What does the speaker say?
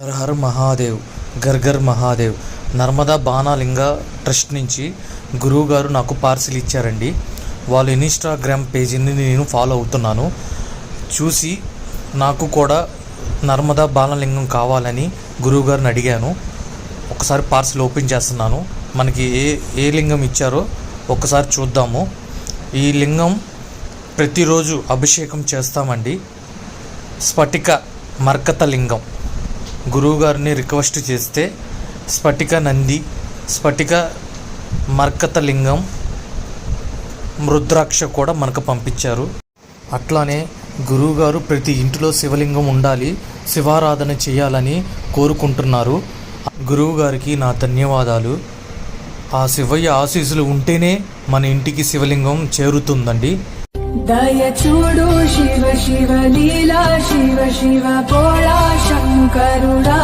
హర హర Mahadev, గర్గర్ Mahadev. Narmada బాణాలింగ trust నుంచి గురువు గారు నాకు పార్సిల్ ఇచ్చారండి. వాళ్ళ ఇన్స్టాగ్రామ్ పేజీని నేను ఫాలో అవుతున్నాను. చూసి నాకు కూడా నర్మదా బాణలింగం కావాలని గురువు గారిని అడిగాను. ఒకసారి పార్సిల్ ఓపెన్ చేస్తున్నాను. మనకి ఏ లింగం ఇచ్చారో ఒకసారి చూద్దాము. ఈ లింగం ప్రతిరోజు అభిషేకం చేస్తామండి. స్ఫటిక మర్కత లింగం. గురువుగారిని రిక్వెస్ట్ చేస్తే స్ఫటిక నంది, స్ఫటిక మర్కత లింగం, రుద్రాక్ష కూడా మనకు పంపించారు. అట్లానే గురువుగారు ప్రతి ఇంటిలో శివలింగం ఉండాలి, శివారాధన చేయాలని కోరుకుంటున్నారు. గురువుగారికి నా ధన్యవాదాలు. ఆ శివయ్య ఆశీస్సులు ఉంటేనే మన ఇంటికి శివలింగం చేరుతుందండి. దయ చూడు శివ శివ లీలా, శివ శివ భోళా శంకరుడా.